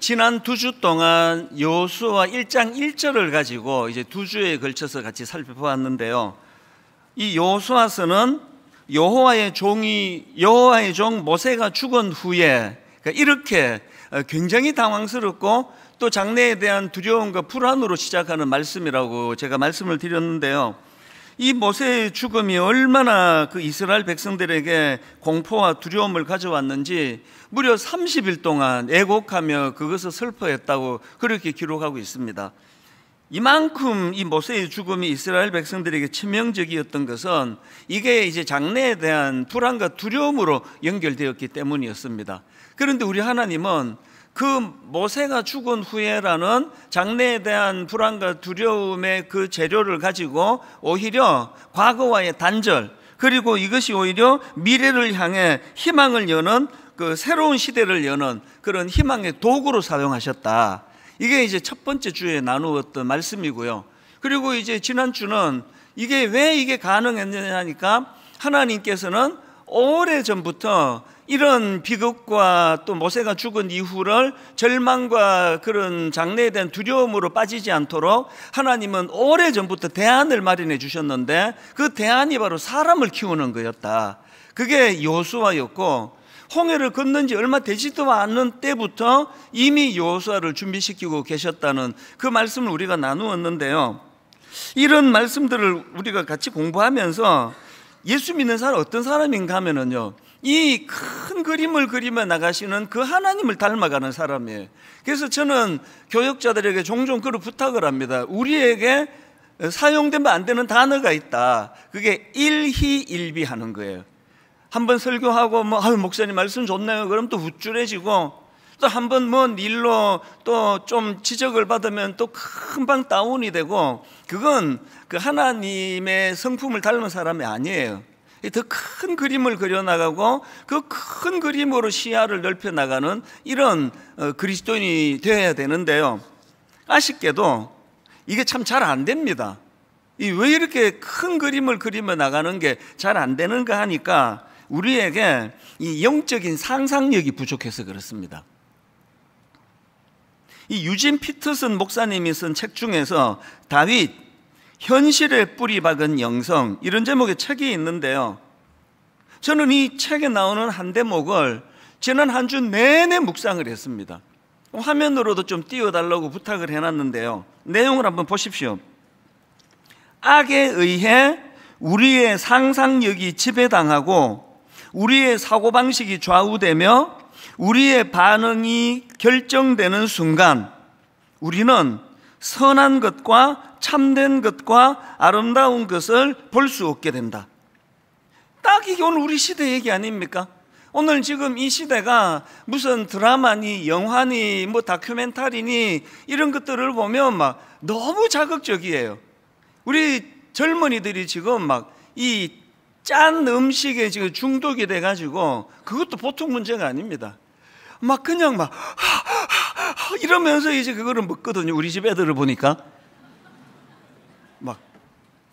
지난 2주 동안 여호수아 1장 1절을 가지고 이제 2주에 걸쳐서 같이 살펴보았는데요. 이 여호수아서는 여호와의 종 모세가 죽은 후에 이렇게 굉장히 당황스럽고 또 장래에 대한 두려움과 불안으로 시작하는 말씀이라고 제가 말씀을 드렸는데요. 이 모세의 죽음이 얼마나 그 이스라엘 백성들에게 공포와 두려움을 가져왔는지 무려 30일 동안 애곡하며 그것을 슬퍼했다고 그렇게 기록하고 있습니다. 이만큼 이 모세의 죽음이 이스라엘 백성들에게 치명적이었던 것은 이게 이제 장래에 대한 불안과 두려움으로 연결되었기 때문이었습니다. 그런데 우리 하나님은 그 모세가 죽은 후에라는 장래에 대한 불안과 두려움의 그 재료를 가지고 오히려 과거와의 단절, 그리고 이것이 오히려 미래를 향해 희망을 여는 그 새로운 시대를 여는 그런 희망의 도구로 사용하셨다. 이게 이제 첫 번째 주에 나누었던 말씀이고요. 그리고 이제 지난 주는 왜 이게 가능했느냐니까 하나님께서는 오래전부터 이런 비극과 또 모세가 죽은 이후를 절망과 그런 장래에 대한 두려움으로 빠지지 않도록 하나님은 오래전부터 대안을 마련해 주셨는데 그 대안이 바로 사람을 키우는 거였다. 그게 여호수아였고, 홍해를 건넌 지 얼마 되지도 않는 때부터 이미 여호수아를 준비시키고 계셨다는 그 말씀을 우리가 나누었는데요. 이런 말씀들을 우리가 같이 공부하면서 예수 믿는 사람 어떤 사람인가 하면은요, 이 큰 그림을 그리며 나가시는 그 하나님을 닮아가는 사람이에요. 그래서 저는 교역자들에게 종종 그런 부탁을 합니다. 우리에게 사용되면 안 되는 단어가 있다. 그게 일희일비 하는 거예요. 한번 설교하고 목사님 말씀 좋네요. 그럼 또 우쭐해지고, 또 한번 뭔 일로 또 좀 지적을 받으면 또 금방 다운이 되고, 그건 그 하나님의 성품을 닮은 사람이 아니에요. 더 큰 그림을 그려나가고 그 큰 그림으로 시야를 넓혀나가는 이런 그리스도인이 되어야 되는데요. 아쉽게도 이게 참 잘 안 됩니다. 왜 이렇게 큰 그림을 그리며 나가는 게 잘 안 되는가 하니까 우리에게 이 영적인 상상력이 부족해서 그렇습니다. 이 유진 피터슨 목사님이 쓴 책 중에서 다윗 현실에 뿌리 박은 영성, 이런 제목의 책이 있는데요. 저는 이 책에 나오는 한 대목을 지난 한 주 내내 묵상을 했습니다. 화면으로도 좀 띄워달라고 부탁을 해놨는데요. 내용을 한번 보십시오. 악에 의해 우리의 상상력이 지배당하고 우리의 사고방식이 좌우되며 우리의 반응이 결정되는 순간 우리는 선한 것과 참된 것과 아름다운 것을 볼 수 없게 된다. 딱 이게 오늘 우리 시대 얘기 아닙니까? 오늘 지금 이 시대가 무슨 드라마니 영화니 다큐멘터리니 이런 것들을 보면 막 너무 자극적이에요. 우리 젊은이들이 지금 이 짠 음식에 지금 중독이 돼가지고 그것도 보통 문제가 아닙니다. 그냥 이러면서 이제 그거를 먹거든요. 우리 집 애들을 보니까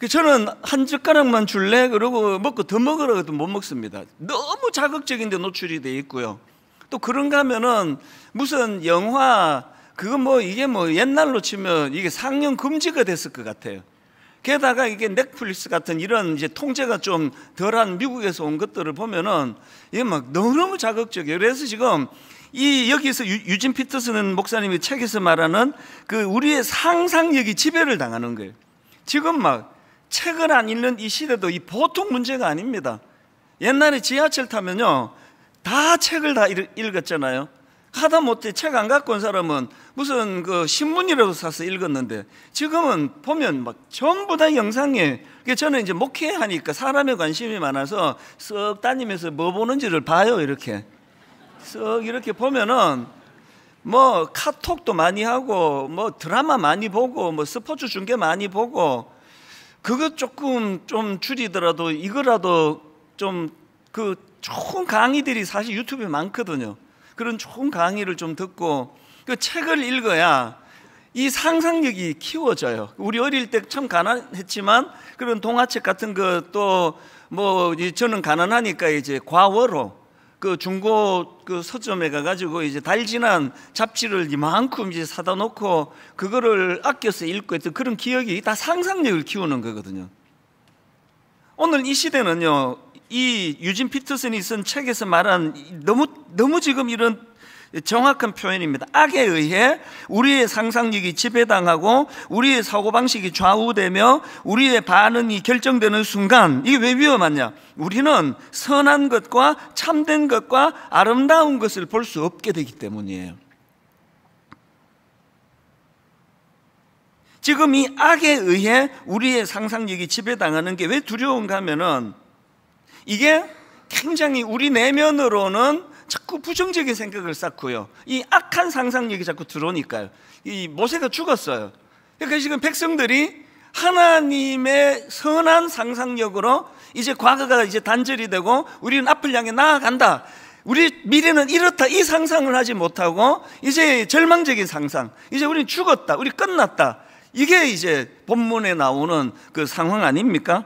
저는 한 젓가락만 줄래? 그러고 먹고 더 먹으라고 해도 못 먹습니다. 너무 자극적인데 노출이 돼 있고요. 또 그런가 하면은 무슨 영화 이게 옛날로 치면 이게 상영 금지가 됐을 것 같아요. 게다가 이게 넷플릭스 같은 이런 이제 통제가 좀 덜한 미국에서 온 것들을 보면은 이게 너무 자극적이에요. 그래서 지금 여기서 유진 피터슨 목사님이 책에서 말하는 그 우리의 상상력이 지배를 당하는 거예요. 지금 책을 안 읽는 이 시대도 이 보통 문제가 아닙니다. 옛날에 지하철 타면요, 다 책을 다 읽었잖아요. 하다못해 책 안 갖고 온 사람은 무슨 신문이라도 사서 읽었는데 지금은 보면 전부 다 영상이에요. 저는 이제 목회하니까 사람에 관심이 많아서 쓱 다니면서 뭐 보는지를 봐요. 이렇게 쓱 이렇게 보면은 카톡도 많이 하고 드라마 많이 보고 스포츠 중계 많이 보고, 그거 조금 좀 줄이더라도 이거라도 좀 좋은 강의들이 사실 유튜브에 많거든요. 그런 좋은 강의를 좀 듣고 그 책을 읽어야 이 상상력이 키워져요. 우리 어릴 때 참 가난했지만 그런 동화책 같은 것도 저는 가난하니까 이제 과월호 그 중고 그 서점에 가가지고 이제 달진한 잡지를 이만큼 이제 사다 놓고 그거를 아껴서 읽고 했던 그런 기억이 다 상상력을 키우는 거거든요. 오늘 이 시대는요, 이 유진 피터슨이 쓴 책에서 말한 너무 지금 이런 정확한 표현입니다. 악에 의해 우리의 상상력이 지배당하고 우리의 사고방식이 좌우되며 우리의 반응이 결정되는 순간, 이게 왜 위험하냐? 우리는 선한 것과 참된 것과 아름다운 것을 볼 수 없게 되기 때문이에요. 지금 이 악에 의해 우리의 상상력이 지배당하는 게 왜 두려운가 하면은, 이게 굉장히 우리 내면으로는 자꾸 부정적인 생각을 쌓고요, 이 악한 상상력이 자꾸 들어오니까요. 이 모세가 죽었어요. 그러니까 지금 백성들이 하나님의 선한 상상력으로 이제 과거가 이제 단절이 되고 우리는 앞을 향해 나아간다, 우리 미래는 이렇다, 이 상상을 하지 못하고 이제 절망적인 상상, 이제 우리는 죽었다, 우리 끝났다, 이게 이제 본문에 나오는 그 상황 아닙니까?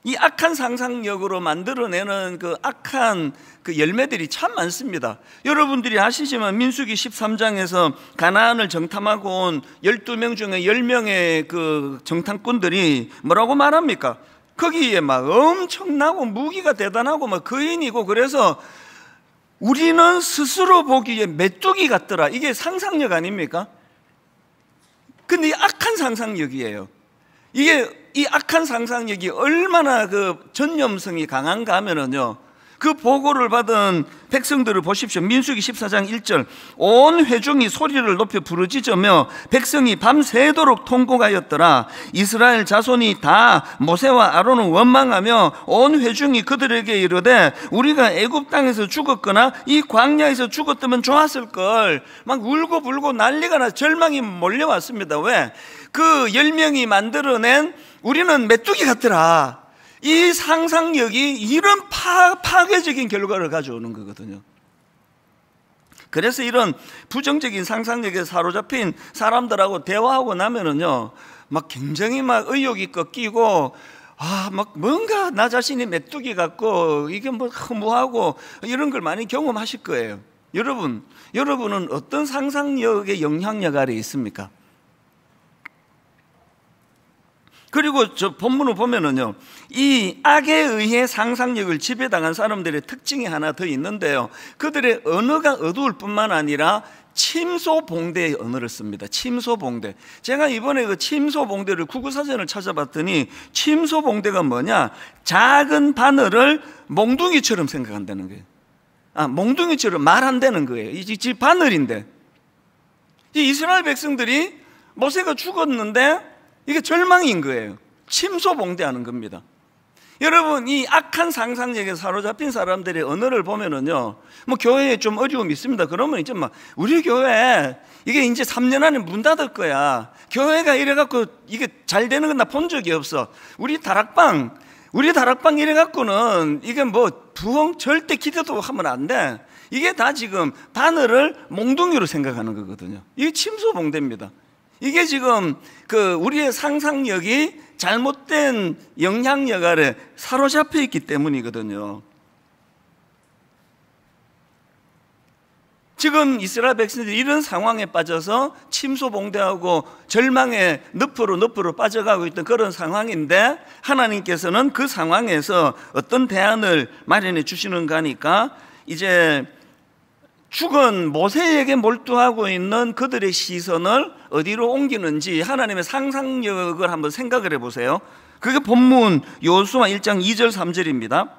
이 악한 상상력으로 만들어내는 그 악한 그 열매들이 참 많습니다. 여러분들이 아시지만 민수기 13장에서 가나안을 정탐하고 온 12명 중에 10명의 그 정탐꾼들이 뭐라고 말합니까? 거기에 막 엄청나고 무기가 대단하고 막 거인이고, 그래서 우리는 스스로 보기에 메뚜기 같더라. 이게 상상력 아닙니까? 근데 이 악한 상상력이에요. 이게 이 악한 상상력이 얼마나 그 전념성이 강한가 하면은요, 그 보고를 받은 백성들을 보십시오. 민수기 14장 1절, 온 회중이 소리를 높여 부르짖으며 백성이 밤새도록 통곡하였더라. 이스라엘 자손이 다 모세와 아론을 원망하며 온 회중이 그들에게 이르되 우리가 애굽 땅에서 죽었거나 이 광야에서 죽었다면 좋았을걸. 막 울고 불고 난리가 나, 절망이 몰려왔습니다. 왜? 그 10명이 만들어낸 우리는 메뚜기 같더라, 이 상상력이 이런 파괴적인 결과를 가져오는 거거든요. 그래서 이런 부정적인 상상력에 사로잡힌 사람들하고 대화하고 나면은요, 막 굉장히 막 의욕이 꺾이고, 막 뭔가 나 자신이 메뚜기 같고 이게 뭐 허무하고 이런 걸 많이 경험하실 거예요. 여러분은 어떤 상상력의 영향력 아래 있습니까? 그리고 저 본문을 보면은요, 이 악에 의해 상상력을 지배당한 사람들의 특징이 하나 더 있는데요, 그들의 언어가 어두울 뿐만 아니라 침소봉대의 언어를 씁니다. 침소봉대. 제가 이번에 그 침소봉대를 국어사전을 찾아봤더니, 침소봉대가 뭐냐? 작은 바늘을 몽둥이처럼 생각한다는 거예요. 몽둥이처럼 말한다는 거예요. 이 바늘인데, 이 이스라엘 백성들이 모세가 죽었는데 이게 절망인 거예요. 침소봉대하는 겁니다. 여러분, 이 악한 상상력에 사로잡힌 사람들의 언어를 보면은요, 뭐 교회에 좀 어려움이 있습니다. 그러면 이제 막 우리 교회 이게 이제 3년 안에 문 닫을 거야. 교회가 이래갖고 이게 잘 되는 건 나 본 적이 없어. 우리 다락방 이래갖고는 이게 뭐 부흥 절대 기대도 하면 안 돼. 이게 다 지금 바늘을 몽둥이로 생각하는 거거든요. 이게 침소봉대입니다. 이게 지금 그 우리의 상상력이 잘못된 영향력 아래 사로잡혀 있기 때문이거든요. 지금 이스라엘 백성들이 이런 상황에 빠져서 침소봉대하고 절망의 늪으로 빠져가고 있던 그런 상황인데, 하나님께서는 그 상황에서 어떤 대안을 마련해 주시는가 하니까, 이제 죽은 모세에게 몰두하고 있는 그들의 시선을 어디로 옮기는지 하나님의 상상력을 한번 생각을 해보세요. 그게 본문 여호수아 1장 2절 3절입니다.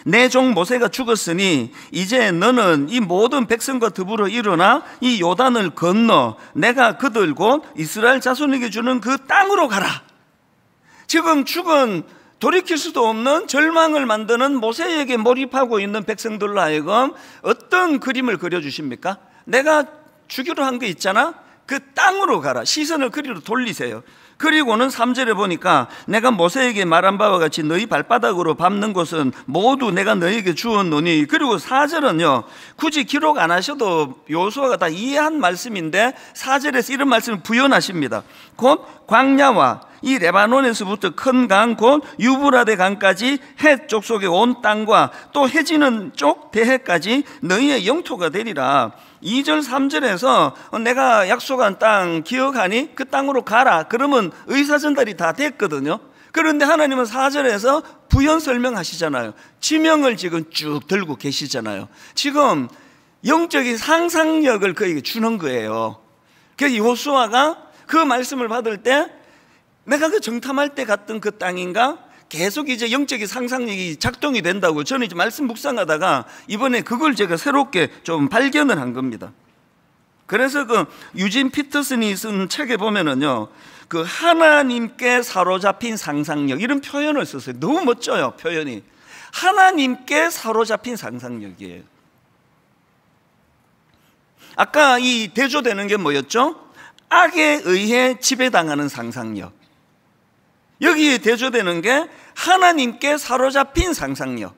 내 종 모세가 죽었으니 이제 너는 이 모든 백성과 더불어 일어나 이 요단을 건너 내가 그들 곧 이스라엘 자손에게 주는 그 땅으로 가라. 지금 죽은, 돌이킬 수도 없는 절망을 만드는 모세에게 몰입하고 있는 백성들로 하여금 어떤 그림을 그려주십니까? 내가 주기로 한 거 있잖아, 그 땅으로 가라. 시선을 그리로 돌리세요. 그리고는 3절에 보니까 내가 모세에게 말한 바와 같이 너희 발바닥으로 밟는 곳은 모두 내가 너희에게 주었노니. 그리고 4절은요, 굳이 기록 안 하셔도 여호수아가 다 이해한 말씀인데 4절에서 이런 말씀을 부연하십니다. 곧 광야와 이 레바논에서부터 큰 강 곧 유브라데 강까지 해 족속의 온 땅과 또 해지는 쪽 대해까지 너희의 영토가 되리라. 2절 3절에서 내가 약속한 땅 기억하니 그 땅으로 가라. 그러면 의사전달이 다 됐거든요. 그런데 하나님은 4절에서 부연 설명하시잖아요. 지명을 지금 쭉 들고 계시잖아요. 지금 영적인 상상력을 그에게 주는 거예요. 그래서 여호수아가 그 말씀을 받을 때 내가 그 정탐할 때 갔던 그 땅인가? 계속 이제 영적인 상상력이 작동이 된다고 저는 이제 말씀 묵상하다가 이번에 그걸 제가 새롭게 좀 발견을 한 겁니다. 그래서 그 유진 피터슨이 쓴 책에 보면은요, 그 하나님께 사로잡힌 상상력 이런 표현을 썼어요. 너무 멋져요, 표현이. 하나님께 사로잡힌 상상력이에요. 아까 이 대조되는 게 뭐였죠? 악에 의해 지배당하는 상상력. 여기에 대조되는 게 하나님께 사로잡힌 상상력.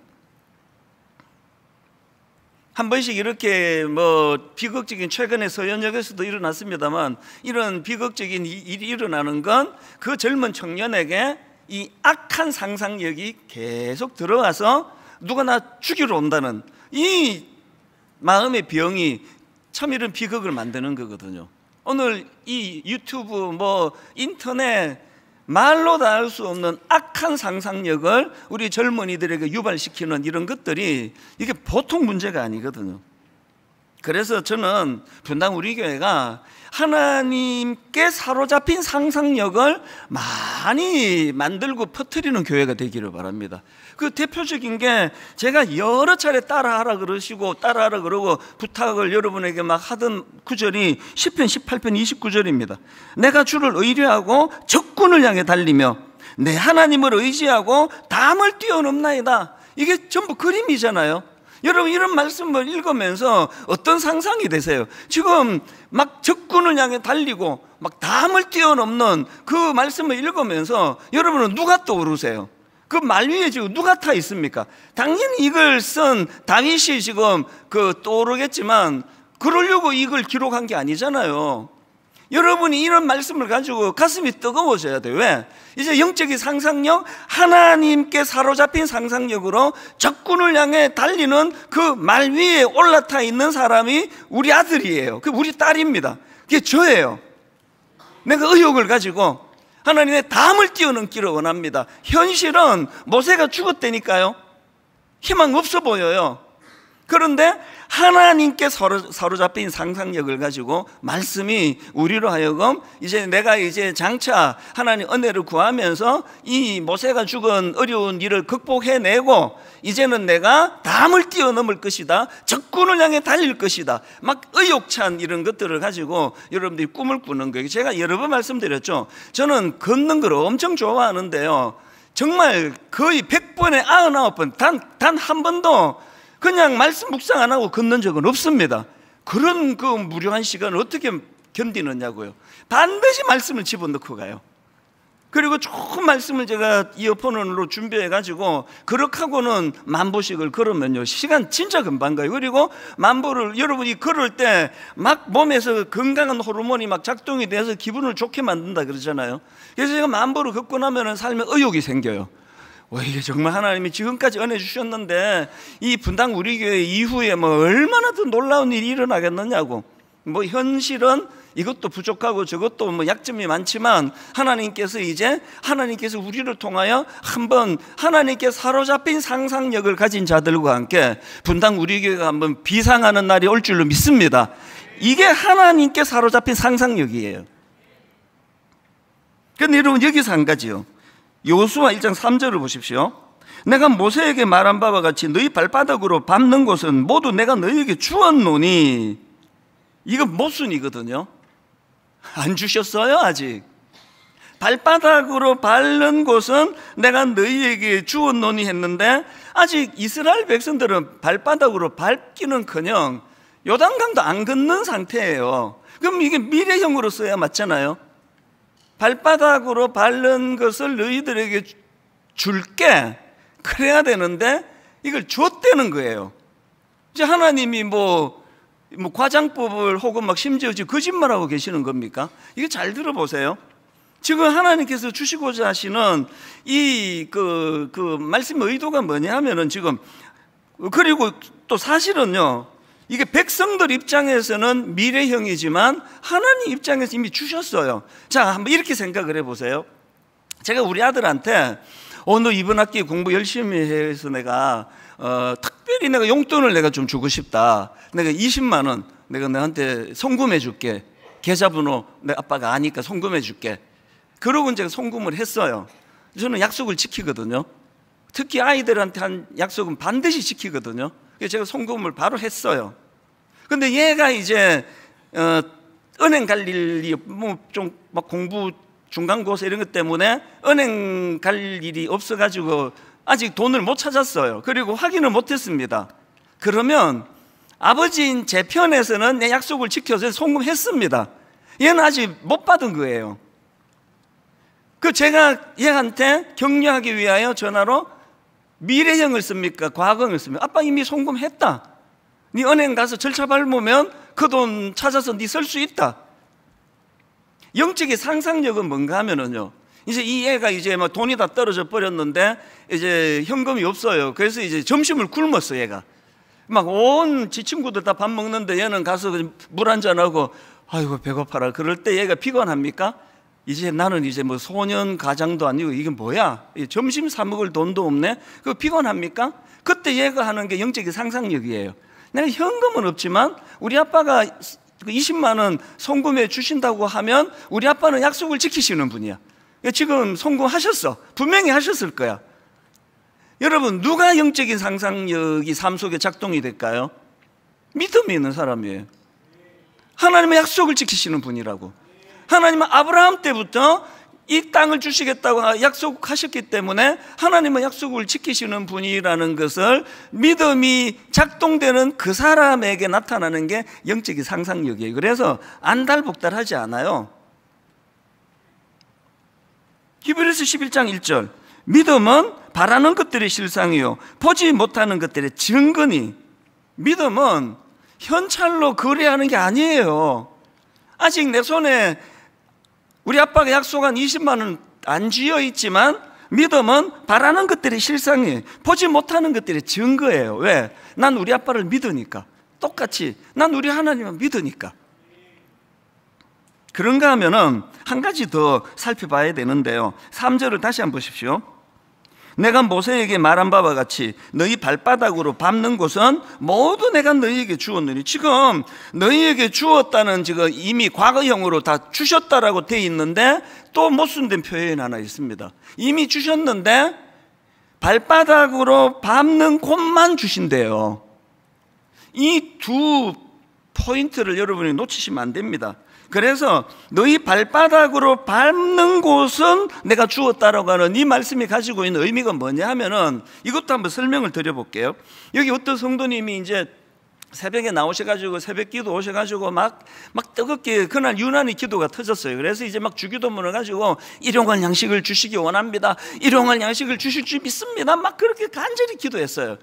한 번씩 이렇게 비극적인, 최근에 서현역에서도 일어났습니다만 이런 비극적인 일이 일어나는 건 그 젊은 청년에게 이 악한 상상력이 계속 들어와서 누가 나 죽이러 온다는 이 마음의 병이 참 이런 비극을 만드는 거거든요. 오늘 이 유튜브 인터넷 말로 다 할 수 없는 악한 상상력을 우리 젊은이들에게 유발시키는 이런 것들이 이게 보통 문제가 아니거든요. 그래서 저는 분당 우리 교회가 하나님께 사로잡힌 상상력을 많이 만들고 퍼뜨리는 교회가 되기를 바랍니다. 그 대표적인 게 제가 여러 차례 따라하라 그러시고 따라하라 그러고 부탁을 여러분에게 막 하던 구절이 시편 18편 29절입니다. 내가 주를 의뢰하고 적군을 향해 달리며 내 하나님을 의지하고 담을 뛰어넘나이다. 이게 전부 그림이잖아요. 여러분 이런 말씀을 읽으면서 어떤 상상이 되세요? 지금 막 적군을 향해 달리고 막 담을 뛰어넘는 그 말씀을 읽으면서 여러분은 누가 떠오르세요? 그 말 위에 지금 누가 타 있습니까? 당연히 이걸 쓴 다윗이 지금 떠오르겠지만 그러려고 이걸 기록한 게 아니잖아요. 여러분이 이런 말씀을 가지고 가슴이 뜨거워져야 돼요. 왜? 이제 영적인 상상력, 하나님께 사로잡힌 상상력으로 적군을 향해 달리는 그 말 위에 올라타 있는 사람이 우리 아들이에요. 그 우리 딸입니다. 그게 저예요. 내가 의욕을 가지고 하나님의 담을 뛰어넘기를 원합니다. 현실은 모세가 죽었다니까요. 희망 없어 보여요. 그런데 하나님께 사로잡힌 상상력을 가지고 말씀이 우리로 하여금 내가 장차 하나님 은혜를 구하면서 이 모세가 죽은 어려운 일을 극복해내고 이제는 내가 담을 뛰어넘을 것이다, 적군을 향해 달릴 것이다, 막 의욕찬 이런 것들을 가지고 여러분들이 꿈을 꾸는 거예요. 제가 여러 번 말씀드렸죠. 저는 걷는 걸 엄청 좋아하는데요, 정말 거의 100번에 99번 단 한 번도 그냥 말씀 묵상 안 하고 걷는 적은 없습니다. 그런 그 무료한 시간을 어떻게 견디느냐고요. 반드시 말씀을 집어넣고 가요. 그리고 좋은 말씀을 제가 이어폰으로 준비해가지고 그렇게 하고는 만보씩을 걸으면요, 시간 진짜 금방 가요. 그리고 만보를 여러분이 걸을 때 막 몸에서 건강한 호르몬이 막 작동이 돼서 기분을 좋게 만든다 그러잖아요. 그래서 제가 만보를 걷고 나면 삶에 의욕이 생겨요. 이게 정말 하나님이 지금까지 은혜 주셨는데 이 분당 우리 교회 이후에 얼마나 더 놀라운 일이 일어나겠느냐고. 현실은 이것도 부족하고 저것도 약점이 많지만 하나님께서 우리를 통하여 한번 하나님께 사로잡힌 상상력을 가진 자들과 함께 분당 우리 교회가 한번 비상하는 날이 올 줄로 믿습니다. 이게 하나님께 사로잡힌 상상력이에요. 그런데 여러분 여기서 한 가지요. 여호수아 1장 3절을 보십시오. 내가 모세에게 말한 바와 같이 너희 발바닥으로 밟는 곳은 모두 내가 너희에게 주었노니. 이거 모순이거든요. 안 주셨어요 아직. 발바닥으로 밟는 곳은 내가 너희에게 주었노니 했는데 아직 이스라엘 백성들은 발바닥으로 밟기는커녕 요단강도 안 걷는 상태예요. 그럼 이게 미래형으로 써야 맞잖아요. 발바닥으로 밟는 것을 너희들에게 줄게. 그래야 되는데 이걸 줬다는 거예요. 이제 하나님이 뭐 과장법을 혹은 막 심지어 거짓말하고 계시는 겁니까? 이거 잘 들어보세요. 지금 하나님께서 주시고자 하시는 이 말씀의 의도가 뭐냐 하면은 지금, 그리고 또 사실은요, 이게 백성들 입장에서는 미래형이지만 하나님 입장에서 이미 주셨어요. 자, 한번 이렇게 생각을 해보세요. 제가 우리 아들한테 너 이번 학기 공부 열심히 해서 내가 특별히 내가 용돈을 내가 좀 주고 싶다. 내가 20만 원 내가 너한테 송금해 줄게. 계좌번호 내 아빠가 아니까 송금해 줄게. 그러고 제가 송금을 했어요. 저는 약속을 지키거든요. 특히 아이들한테 한 약속은 반드시 지키거든요. 그래서 제가 송금을 바로 했어요. 근데 얘가 이제 은행 갈 일이 뭐 좀 막 공부 중간고사 이런 것 때문에 은행 갈 일이 없어가지고 아직 돈을 못 찾았어요. 그리고 확인을 못 했습니다. 그러면 아버지인 제 편에서는 내 약속을 지켜서 송금했습니다. 얘는 아직 못 받은 거예요. 제가 얘한테 격려하기 위하여 전화로 미래형을 씁니까? 과거형을 씁니까? 아빠 이미 송금했다. 네 은행 가서 절차 밟으면 그 돈 찾아서 네 쓸 수 있다. 영적인 상상력은 뭔가 하면은요, 이제 이 애가 이제 막 돈이 다 떨어져 버렸는데 이제 현금이 없어요. 그래서 이제 점심을 굶었어. 얘가 막 온 지 친구들 다 밥 먹는데 얘는 가서 물 한잔하고 아이고 배고파라. 그럴 때 얘가 피곤합니까? 이제 나는 이제 뭐 소년 가장도 아니고 이게 뭐야? 점심 사 먹을 돈도 없네? 그거 피곤합니까? 그때 얘가 하는 게 영적인 상상력이에요. 내가 현금은 없지만 우리 아빠가 20만 원 송금해 주신다고 하면 우리 아빠는 약속을 지키시는 분이야. 지금 송금하셨어. 분명히 하셨을 거야. 여러분, 누가 영적인 상상력이 삶 속에 작동이 될까요? 믿음이 있는 사람이에요. 하나님의 약속을 지키시는 분이라고. 하나님은 아브라함 때부터 이 땅을 주시겠다고 약속하셨기 때문에 하나님은 약속을 지키시는 분이라는 것을 믿음이 작동되는 그 사람에게 나타나는 게 영적인 상상력이에요. 그래서 안달복달하지 않아요. 히브리서 11장 1절, 믿음은 바라는 것들의 실상이요 보지 못하는 것들의 증거니. 믿음은 현찰로 거래하는 게 아니에요. 아직 내 손에 우리 아빠가 약속한 20만 원 안 쥐어 있지만 믿음은 바라는 것들의 실상이에요. 보지 못하는 것들의 증거예요. 왜? 난 우리 아빠를 믿으니까. 똑같이 난 우리 하나님을 믿으니까. 그런가 하면은 한 가지 더 살펴봐야 되는데요. 3절을 다시 한번 보십시오. 내가 모세에게 말한 바와 같이 너희 발바닥으로 밟는 곳은 모두 내가 너희에게 주었느니. 지금 너희에게 주었다는 지금 이미 과거형으로 다 주셨다라고 돼 있는데 또 못순된 표현이 하나 있습니다. 이미 주셨는데 발바닥으로 밟는 곳만 주신대요. 이 두 포인트를 여러분이 놓치시면 안 됩니다. 그래서 너희 발바닥으로 밟는 곳은 내가 주었다라고 하는 이 말씀이 가지고 있는 의미가 뭐냐 하면은 이것도 한번 설명을 드려볼게요. 여기 어떤 성도님이 이제 새벽에 나오셔가지고 새벽 기도 오셔가지고 막 뜨겁게 그날 유난히 기도가 터졌어요. 그래서 이제 막 주기도문을 가지고 일용할 양식을 주시기 원합니다. 일용할 양식을 주실 줄 믿습니다. 막 그렇게 간절히 기도했어요.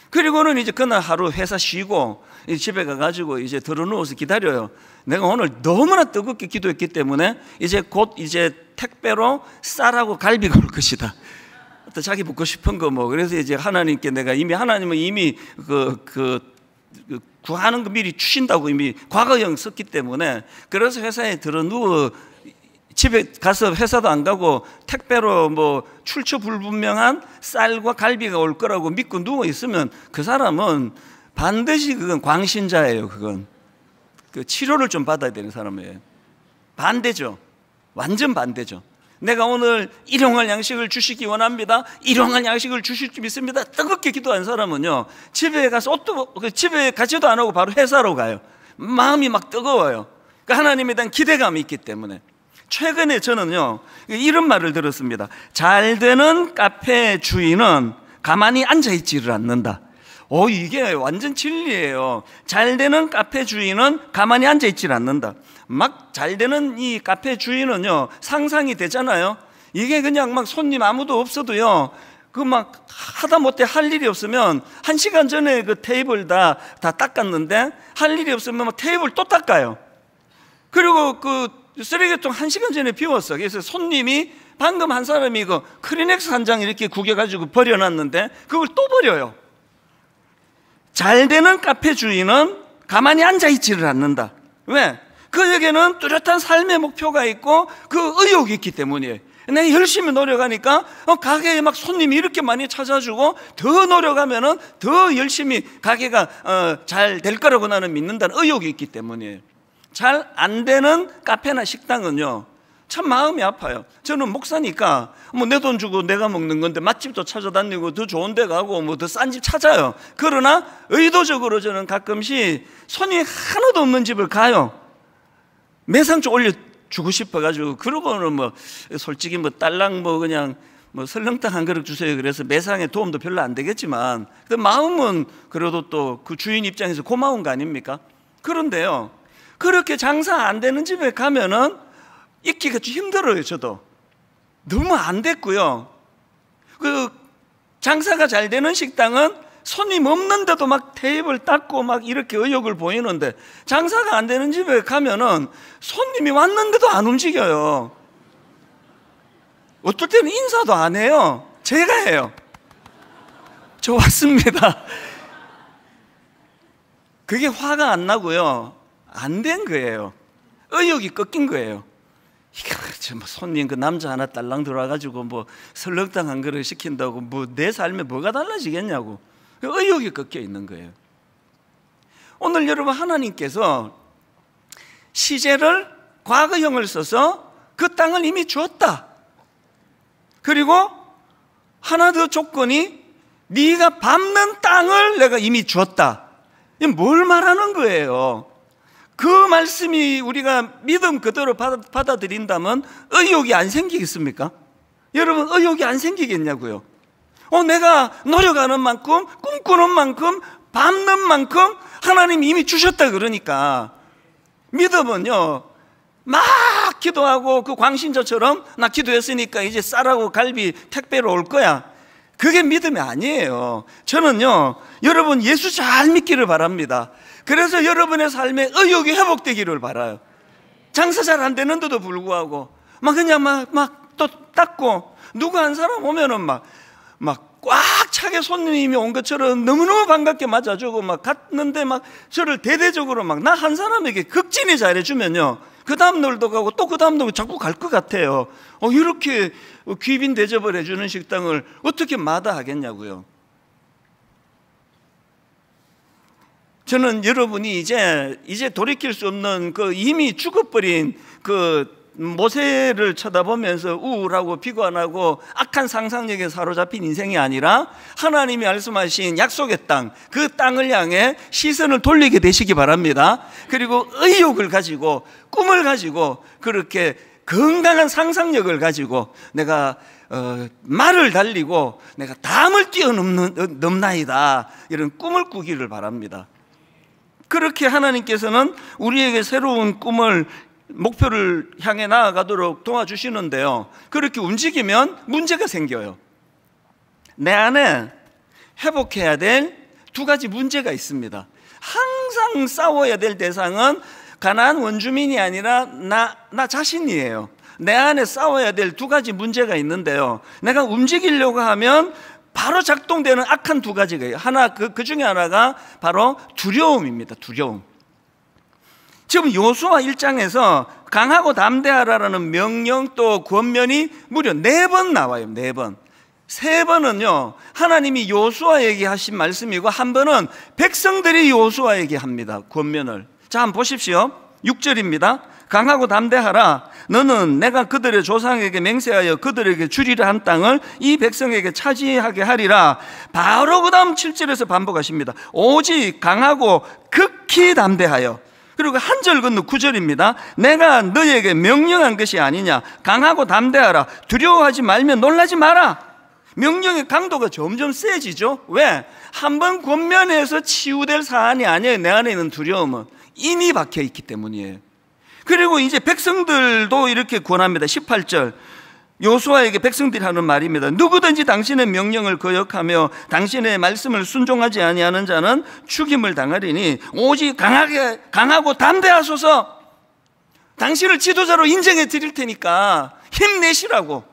그리고는 이제 그날 하루 회사 쉬고 집에 가가지고 이제 들어누워서 기다려요. 내가 오늘 너무나 뜨겁게 기도했기 때문에 이제 곧 이제 택배로 쌀하고 갈비가 올 것이다. 또 자기 먹고 싶은 거 뭐. 그래서 이제 하나님께 내가 하나님은 이미 구하는 거 미리 주신다고 이미 과거형 썼기 때문에, 그래서 회사에 들어누워 집에 가서 회사도 안 가고 택배로 뭐 출처 불분명한 쌀과 갈비가 올 거라고 믿고 누워 있으면 그 사람은 반드시 그건 광신자예요. 그건 그 치료를 좀 받아야 되는 사람이에요. 반대죠. 완전 반대죠. 내가 오늘 일용할 양식을 주시기 원합니다. 일용할 양식을 주실 줄 믿습니다. 뜨겁게 기도한 사람은요, 집에 가서 집에 가지도 안 하고 바로 회사로 가요. 마음이 막 뜨거워요. 그러니까 하나님에 대한 기대감이 있기 때문에. 최근에 저는요 이런 말을 들었습니다. 잘 되는 카페 주인은 가만히 앉아있지를 않는다. 이게 완전 진리예요. 잘 되는 카페 주인은 가만히 앉아 있질 않는다. 막 잘 되는 이 카페 주인은요, 상상이 되잖아요. 이게 그냥 막 손님 아무도 없어도요, 그 막 하다 못해 할 일이 없으면 1시간 전에 그 테이블 다 닦았는데 할 일이 없으면 막 테이블 또 닦아요. 그리고 그 쓰레기통 1시간 전에 비웠어. 그래서 손님이 방금 한 사람이 그 크리넥스 한 장 이렇게 구겨가지고 버려놨는데 그걸 또 버려요. 잘 되는 카페 주인은 가만히 앉아있지를 않는다. 왜? 그에게는 뚜렷한 삶의 목표가 있고 그 의욕이 있기 때문이에요. 내가 열심히 노력하니까 가게에 막 손님이 이렇게 많이 찾아주고 더 노력하면은 더 열심히 가게가 잘 될 거라고 나는 믿는다는 의욕이 있기 때문이에요. 잘 안 되는 카페나 식당은요, 참 마음이 아파요. 저는 목사니까 뭐 내 돈 주고 내가 먹는 건데 맛집도 찾아다니고 더 좋은 데 가고 뭐 더 싼 집 찾아요. 그러나 의도적으로 저는 가끔씩 손이 하나도 없는 집을 가요. 매상 좀 올려주고 싶어가지고. 그러고는 뭐 솔직히 뭐 딸랑 뭐 그냥 뭐 설렁탕 한 그릇 주세요 그래서 매상에 도움도 별로 안 되겠지만 마음은 그래도 또 그 주인 입장에서 고마운 거 아닙니까? 그런데요, 그렇게 장사 안 되는 집에 가면은 있기가 좀 힘들어요. 저도 너무 안 됐고요. 그 장사가 잘 되는 식당은 손님 없는데도 막 테이블 닦고 막 이렇게 의욕을 보이는데, 장사가 안 되는 집에 가면은 손님이 왔는데도 안 움직여요. 어떨 때는 인사도 안 해요. 제가 해요. 저 왔습니다. 그게 화가 안 나고요, 안 된 거예요. 의욕이 꺾인 거예요. 이게 뭐 손님 그 남자 하나 딸랑 들어와가지고 뭐 설렁탕 한 그릇 시킨다고 뭐 내 삶에 뭐가 달라지겠냐고. 의욕이 꺾여 있는 거예요. 오늘 여러분, 하나님께서 시제를 과거형을 써서 그 땅을 이미 주었다. 그리고 하나 더 조건이 네가 밟는 땅을 내가 이미 주었다. 이게 뭘 말하는 거예요? 그 말씀이 우리가 믿음 그대로 받아들인다면 의욕이 안 생기겠습니까? 여러분, 의욕이 안 생기겠냐고요? 내가 노력하는 만큼, 꿈꾸는 만큼, 밟는 만큼 하나님이 이미 주셨다. 그러니까 믿음은요, 막 기도하고 그 광신자처럼 나 기도했으니까 이제 쌀하고 갈비 택배로 올 거야, 그게 믿음이 아니에요. 저는요, 여러분 예수 잘 믿기를 바랍니다. 그래서 여러분의 삶에 의욕이 회복되기를 바라요. 장사 잘 안 되는데도 불구하고 막 그냥 막 또 닦고, 누구 한 사람 오면은 막 꽉 차게 손님이 온 것처럼 너무너무 반갑게 맞아주고 막 갔는데 막 저를 대대적으로 막 나 한 사람에게 극진히 잘해주면요, 그 다음 날도 가고 또 그 다음 날도 자꾸 갈 것 같아요. 이렇게 귀빈 대접을 해주는 식당을 어떻게 마다하겠냐고요. 저는 여러분이 이제 돌이킬 수 없는 그 이미 죽어버린 그 모세를 쳐다보면서 우울하고 비관하고 악한 상상력에 사로잡힌 인생이 아니라 하나님이 말씀하신 약속의 땅, 그 땅을 향해 시선을 돌리게 되시기 바랍니다. 그리고 의욕을 가지고, 꿈을 가지고, 그렇게 건강한 상상력을 가지고 내가 말을 달리고 내가 담을 뛰어넘나이다, 이런 꿈을 꾸기를 바랍니다. 그렇게 하나님께서는 우리에게 새로운 꿈을, 목표를 향해 나아가도록 도와주시는데요, 그렇게 움직이면 문제가 생겨요. 내 안에 회복해야 될 두 가지 문제가 있습니다. 항상 싸워야 될 대상은 가나안 원주민이 아니라 나 자신이에요. 내 안에 싸워야 될 두 가지 문제가 있는데요, 내가 움직이려고 하면 바로 작동되는 악한 두 가지가 있어요. 그 중에 하나가 바로 두려움입니다. 두려움. 지금 여호수아 1장에서 강하고 담대하라라는 명령 또 권면이 무려 4번 나와요. 4번. 3번은요 하나님이 여호수아에게 하신 말씀이고, 한 번은 백성들이 여호수아에게 합니다. 권면을. 자, 한번 보십시오. 6절입니다. 강하고 담대하라. 너는 내가 그들의 조상에게 맹세하여 그들에게 주리라 한 땅을 이 백성에게 차지하게 하리라. 바로 그 다음 7절에서 반복하십니다. 오직 강하고 극히 담대하여. 그리고 한 절 건너 9절입니다. 내가 너에게 명령한 것이 아니냐. 강하고 담대하라. 두려워하지 말며 놀라지 마라. 명령의 강도가 점점 세지죠. 왜? 한번 권면해서 치유될 사안이 아니에요. 내 안에 있는 두려움은 인이 박혀 있기 때문이에요. 그리고 이제 백성들도 이렇게 권합니다. 18절 요수아에게 백성들이 하는 말입니다. 누구든지 당신의 명령을 거역하며 당신의 말씀을 순종하지 아니하는 자는 죽임을 당하리니 오직 강하고 담대하소서. 당신을 지도자로 인정해 드릴 테니까 힘내시라고.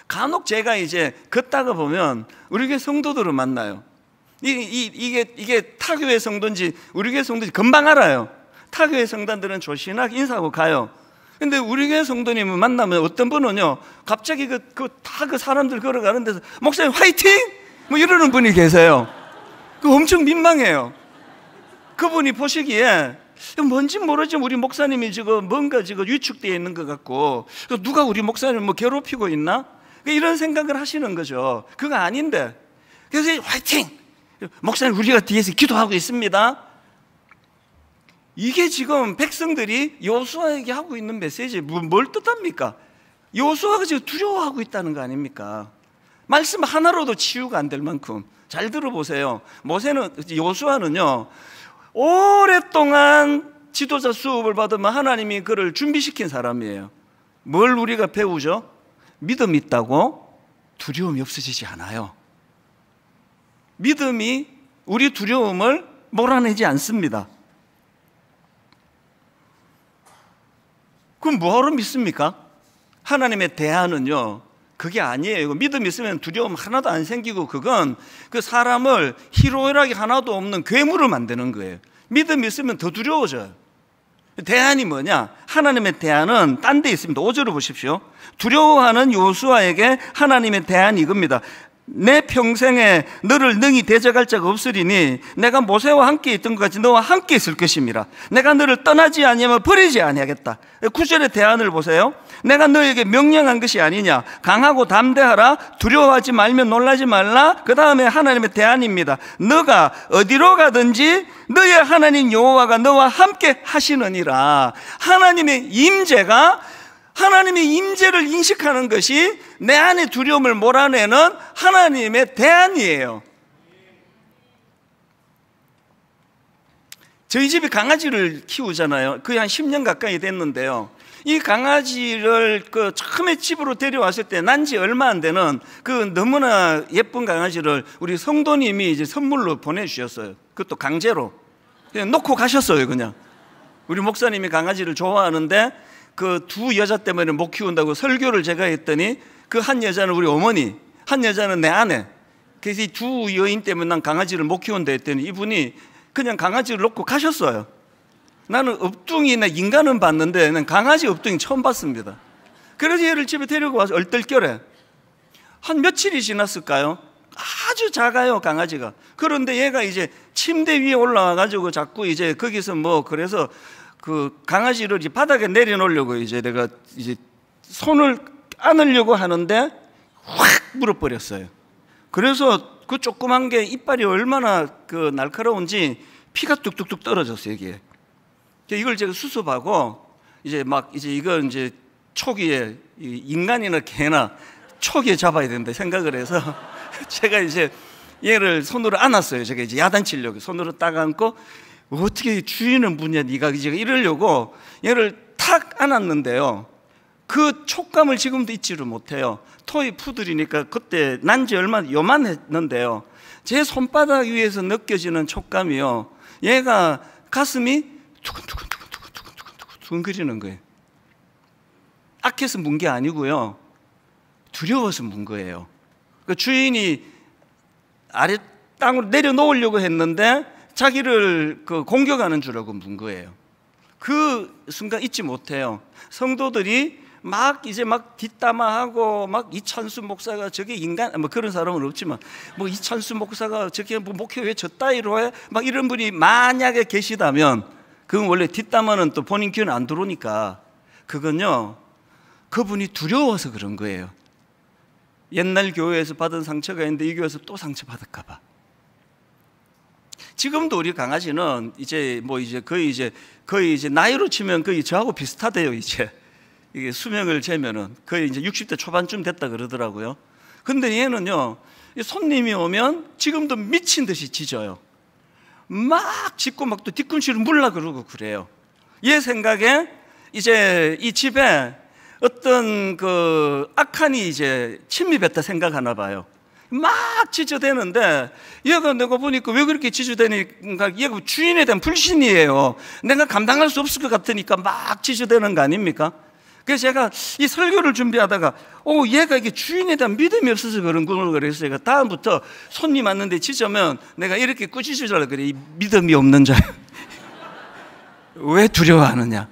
간혹 제가 이제 걷다가 보면 우리 교회 성도들을 만나요. 이게 타교회 성도인지 우리 교회 성도인지 금방 알아요. 타교회 성도들은 조신하게 인사하고 가요. 근데 우리 교회 성도님을 만나면 어떤 분은요, 갑자기 그 사람들 걸어가는 데서 목사님 화이팅! 뭐 이러는 분이 계세요. 그 엄청 민망해요. 그분이 보시기에 뭔지 모르지만 우리 목사님이 지금 뭔가 지금 위축되어 있는 것 같고, 누가 우리 목사님을 뭐 괴롭히고 있나? 이런 생각을 하시는 거죠. 그거 아닌데. 그래서 화이팅! 목사님 우리가 뒤에서 기도하고 있습니다. 이게 지금 백성들이 여호수아에게 하고 있는 메시지 뭘 뜻합니까? 여호수아가 지금 두려워하고 있다는 거 아닙니까? 말씀 하나로도 치유가 안 될 만큼. 잘 들어보세요. 여호수아는요 오랫동안 지도자 수업을 받으면 하나님이 그를 준비시킨 사람이에요. 뭘 우리가 배우죠? 믿음이 있다고 두려움이 없어지지 않아요. 믿음이 우리 두려움을 몰아내지 않습니다. 그럼 뭐하러 믿습니까? 하나님의 대안은요 그게 아니에요. 믿음이 있으면 두려움 하나도 안 생기고, 그건 그 사람을 희로애락이 하나도 없는 괴물을 만드는 거예요. 믿음이 있으면 더 두려워져요. 대안이 뭐냐? 하나님의 대안은 딴 데 있습니다. 5절을 보십시오. 두려워하는 여호수아에게 하나님의 대안이 이겁니다. 내 평생에 너를 능히 대적할 자가 없으리니 내가 모세와 함께 있던 것 같이 너와 함께 있을 것입니다. 내가 너를 떠나지 아니하면 버리지 아니하겠다. 9절의 대안을 보세요. 내가 너에게 명령한 것이 아니냐. 강하고 담대하라. 두려워하지 말며 놀라지 말라. 그 다음에 하나님의 대안입니다. 너가 어디로 가든지 너의 하나님 여호와가 너와 함께 하시느니라. 하나님의 임재를 인식하는 것이 내 안의 두려움을 몰아내는 하나님의 대안이에요. 저희 집이 강아지를 키우잖아요. 거의 한 10년 가까이 됐는데요. 이 강아지를 처음에 집으로 데려왔을 때 난지 얼마 안 되는 그 너무나 예쁜 강아지를 우리 성도님이 이제 선물로 보내주셨어요. 그것도 강제로. 그냥 놓고 가셨어요, 그냥. 우리 목사님이 강아지를 좋아하는데 그 두 여자 때문에 못 키운다고 설교를 제가 했더니 그 한 여자는 우리 어머니, 한 여자는 내 아내. 그래서 이 두 여인 때문에 난 강아지를 못 키운다 했더니 이분이 그냥 강아지를 놓고 가셨어요. 나는 업둥이나 인간은 봤는데 난 강아지 업둥이 처음 봤습니다. 그래서 얘를 집에 데리고 와서 얼떨결에 한 며칠이 지났을까요? 아주 작아요, 강아지가. 그런데 얘가 이제 침대 위에 올라와가지고 자꾸 이제 거기서 그래서 그 강아지를 이제 바닥에 내려놓으려고 이제 내가 이제 손을 안으려고 하는데 확 물어버렸어요. 그래서 그 조그만 게 이빨이 얼마나 그 날카로운지 피가 뚝뚝뚝 떨어졌어요, 이게. 이걸 제가 수습하고 이제 이걸 이제 초기에 인간이나 개나 초기에 잡아야 된다 생각을 해서 제가 이제 얘를 손으로 안았어요. 제가 이제 야단치려고 손으로 딱 안고 어떻게 주인은 뭐냐 네가 이러려고 얘를 탁 안았는데요. 그 촉감을 지금도 잊지를 못해요. 토이 푸들이니까 그때 난지 얼마 요만했는데요. 제 손바닥 위에서 느껴지는 촉감이요. 얘가 가슴이 두근두근 거리는 거예요. 악해서 문 게 아니고요. 두려워서 문 거예요. 그 주인이 아래 땅으로 내려놓으려고 했는데 자기를 공격하는 줄 알고 문 거예요. 그 순간 잊지 못해요. 성도들이 이제 뒷담화하고 이찬수 목사가 저게 인간 그런 사람은 없지만 이찬수 목사가 저게 목회 왜 저 따위로 해? 이런 분이 만약에 계시다면 그건 원래 뒷담화는 또 본인 귀는 안 들어오니까 그건요 그분이 두려워서 그런 거예요. 옛날 교회에서 받은 상처가 있는데 이 교회에서 또 상처 받을까 봐. 지금도 우리 강아지는 거의 이제 나이로 치면 거의 저하고 비슷하대요. 이제 이게 수명을 재면은 거의 이제 60대 초반쯤 됐다 그러더라고요. 근데 얘는요, 손님이 오면 지금도 미친 듯이 짖어요. 막 짖고 막 또 뒤꿈치를 물라 그러고 그래요. 얘 생각에 이제 이 집에 어떤 그 악한이 이제 침입했다 생각하나 봐요. 막 짖어대는데 얘가 내가 보니까 왜 그렇게 짖어대니까 얘가 주인에 대한 불신이에요. 내가 감당할 수 없을 것 같으니까 막 짖어대는 거 아닙니까? 그래서 제가 이 설교를 준비하다가 얘가 이게 주인에 대한 믿음이 없어서 그런 걸 그래서 제가 다음부터 손님 왔는데 짖으면 내가 이렇게 꾸짖으려고 그래. 이 믿음이 없는 자. 왜 두려워하느냐?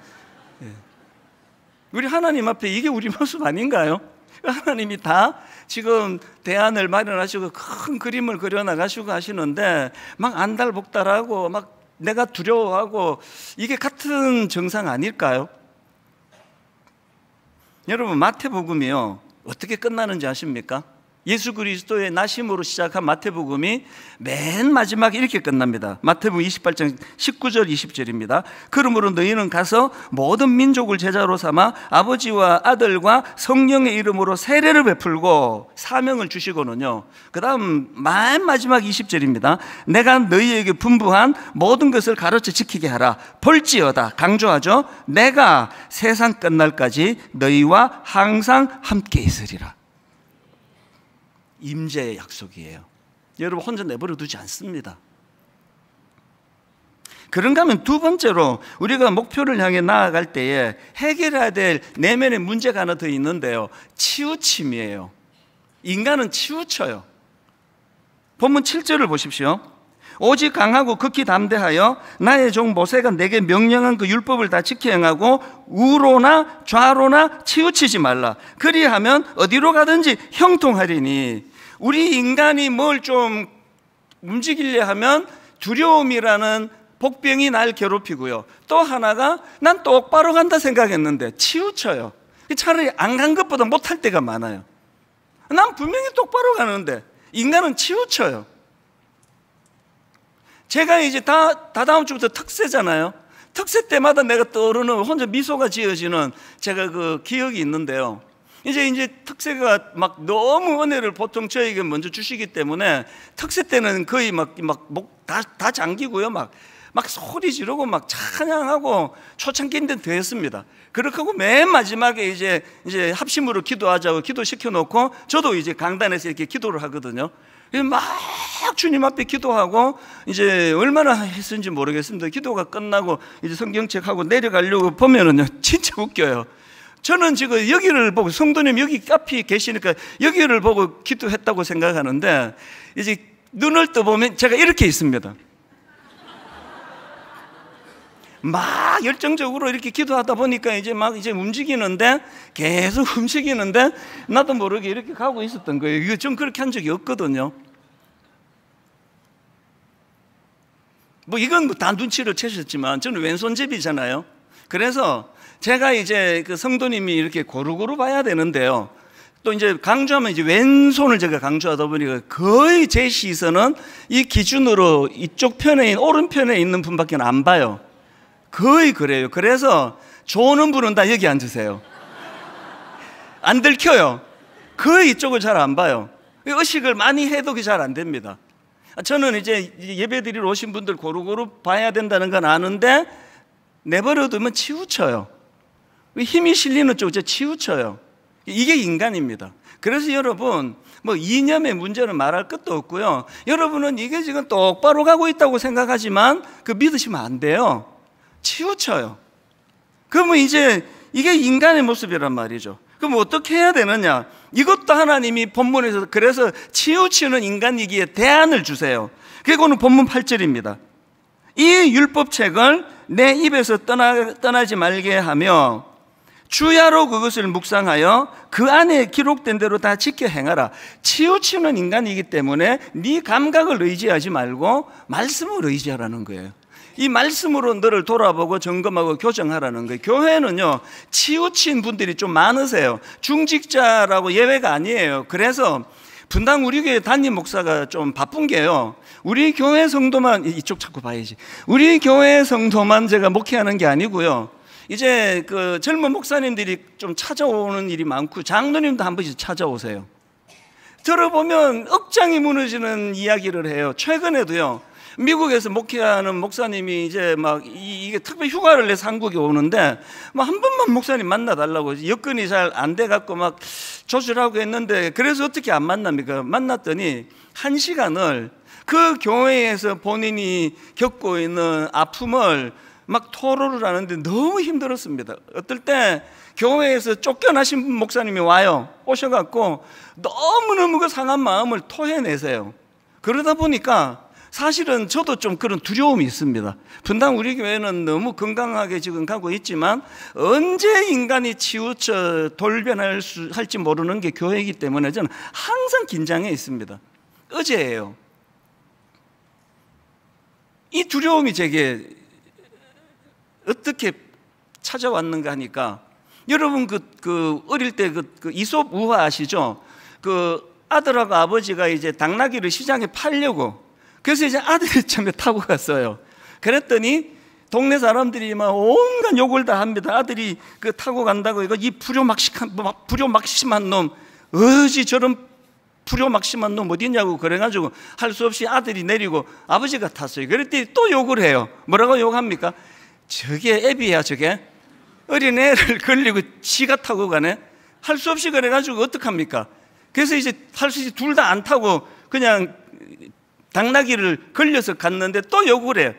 우리 하나님 앞에 이게 우리 모습 아닌가요? 하나님이 다 지금 대안을 마련하시고 큰 그림을 그려나가시고 하시는데 막 안달복달하고 막 내가 두려워하고 이게 같은 정상 아닐까요? 여러분, 마태복음이요 어떻게 끝나는지 아십니까? 예수 그리스도의 나심으로 시작한 마태복음이 맨 마지막에 이렇게 끝납니다. 마태복음 28장 19절 20절입니다. 그러므로 너희는 가서 모든 민족을 제자로 삼아 아버지와 아들과 성령의 이름으로 세례를 베풀고 사명을 주시고는요, 그 다음 맨 마지막 20절입니다. 내가 너희에게 분부한 모든 것을 가르쳐 지키게 하라. 볼지어다, 강조하죠. 내가 세상 끝날까지 너희와 항상 함께 있으리라. 임재의 약속이에요. 여러분, 혼자 내버려 두지 않습니다. 그런가 하면 두 번째로 우리가 목표를 향해 나아갈 때에 해결해야 될 내면의 문제가 하나 더 있는데요, 치우침이에요. 인간은 치우쳐요. 본문 7절을 보십시오. 오직 강하고 극히 담대하여 나의 종 모세가 내게 명령한 그 율법을 다 지켜 행하고 우로나 좌로나 치우치지 말라. 그리하면 어디로 가든지 형통하리니. 우리 인간이 뭘 좀 움직이려 하면 두려움이라는 복병이 날 괴롭히고요, 또 하나가 난 똑바로 간다 생각했는데 치우쳐요. 차라리 안 간 것보다 못할 때가 많아요. 난 분명히 똑바로 가는데 인간은 치우쳐요. 제가 이제 다다음 주부터 특세잖아요. 특세 때마다 내가 떠오르는 혼자 미소가 지어지는 제가 그 기억이 있는데요. 이제 특세가 막 너무 은혜를 보통 저에게 먼저 주시기 때문에 특세 때는 거의 막 목 다 잠기고요. 막 소리 지르고 막 찬양하고 초창기인데 더 했습니다. 그렇게 하고 맨 마지막에 이제 합심으로 기도하자고 기도시켜 놓고 저도 이제 강단에서 이렇게 기도를 하거든요. 막 주님 앞에 기도하고 이제 얼마나 했는지 모르겠습니다. 기도가 끝나고 이제 성경책하고 내려가려고 보면은요, 진짜 웃겨요. 저는 지금 여기를 보고, 성도님 여기 앞에 계시니까 여기를 보고 기도했다고 생각하는데 이제 눈을 떠보면 제가 이렇게 있습니다. 막 열정적으로 이렇게 기도하다 보니까 이제 움직이는데, 계속 움직이는데 나도 모르게 이렇게 가고 있었던 거예요. 이거 좀 그렇게 한 적이 없거든요. 뭐 이건 다 눈치를 채셨지만 저는 왼손잡이잖아요. 그래서 제가 이제 그 성도님이 이렇게 고루고루 봐야 되는데요, 또 이제 강조하면 이제 왼손을 제가 강조하다 보니까 거의 제 시선은 이 기준으로 이쪽 편에, 오른편에 있는 분밖에 안 봐요. 거의 그래요. 그래서 좋은 분은 다 여기 앉으세요. 안 들켜요. 거의 이쪽을 잘 안 봐요. 의식을 많이 해도 잘 안 됩니다. 저는 이제 예배드리러 오신 분들 고루고루 봐야 된다는 건 아는데 내버려두면 치우쳐요. 힘이 실리는 쪽 치우쳐요. 이게 인간입니다. 그래서 여러분, 뭐 이념의 문제는 말할 것도 없고요, 여러분은 이게 지금 똑바로 가고 있다고 생각하지만 그 믿으시면 안 돼요. 치우쳐요. 그러면 이제 이게 인간의 모습이란 말이죠. 그럼 어떻게 해야 되느냐? 이것도 하나님이 본문에서 그래서 치우치는 인간이기에 대안을 주세요. 그리고는 본문 8절입니다. 이 율법책을 내 입에서 떠나지 말게 하며 주야로 그것을 묵상하여 그 안에 기록된 대로 다 지켜 행하라. 치우치는 인간이기 때문에 네 감각을 의지하지 말고 말씀을 의지하라는 거예요. 이 말씀으로 너를 돌아보고 점검하고 교정하라는 거예요. 교회는요, 치우친 분들이 좀 많으세요. 중직자라고 예외가 아니에요. 그래서 분당 우리 교회 담임 목사가 좀 바쁜 게요, 우리 교회 성도만, 이쪽 자꾸 봐야지, 우리 교회 성도만 제가 목회하는 게 아니고요, 이제 그 젊은 목사님들이 좀 찾아오는 일이 많고 장로님도 한 번씩 찾아오세요. 들어보면 억장이 무너지는 이야기를 해요. 최근에도요, 미국에서 목회하는 목사님이 이제 막 이게 특별 휴가를 내서 한국에 오는데 막 한 번만 목사님 만나달라고, 여건이 잘 안 돼갖고 막 조절하고 했는데, 그래서 어떻게 안 만납니까? 만났더니 1시간을 그 교회에서 본인이 겪고 있는 아픔을 막 토로를 하는데 너무 힘들었습니다. 어떨 때 교회에서 쫓겨나신 목사님이 와요. 오셔갖고 너무너무 그 상한 마음을 토해내세요. 그러다 보니까 사실은 저도 좀 그런 두려움이 있습니다. 분당 우리 교회는 너무 건강하게 지금 가고 있지만 언제 인간이 치우쳐 돌변할지 모르는 게 교회이기 때문에 저는 항상 긴장해 있습니다. 어제예요. 이 두려움이 제게 어떻게 찾아왔는가 하니까, 여러분 그 어릴 때 그 이솝 우화 아시죠? 그 아들하고 아버지가 이제 당나귀를 시장에 팔려고, 그래서 이제 아들이 처음에 타고 갔어요. 그랬더니 동네 사람들이 막 온갖 욕을 다 합니다. 아들이 그 타고 간다고, 이거 이 불효막심한 놈, 어지 저런 불효막심한 놈 어디 있냐고 그래가지고 할 수 없이 아들이 내리고 아버지가 탔어요. 그랬더니 또 욕을 해요. 뭐라고 욕합니까? 저게 애비야, 저게 어린애를 걸리고 지가 타고 가네. 할 수 없이 그래가지고 어떡합니까? 그래서 이제 할 수 없이 둘 다 안 타고 그냥 당나귀를 걸려서 갔는데 또 욕을 해요.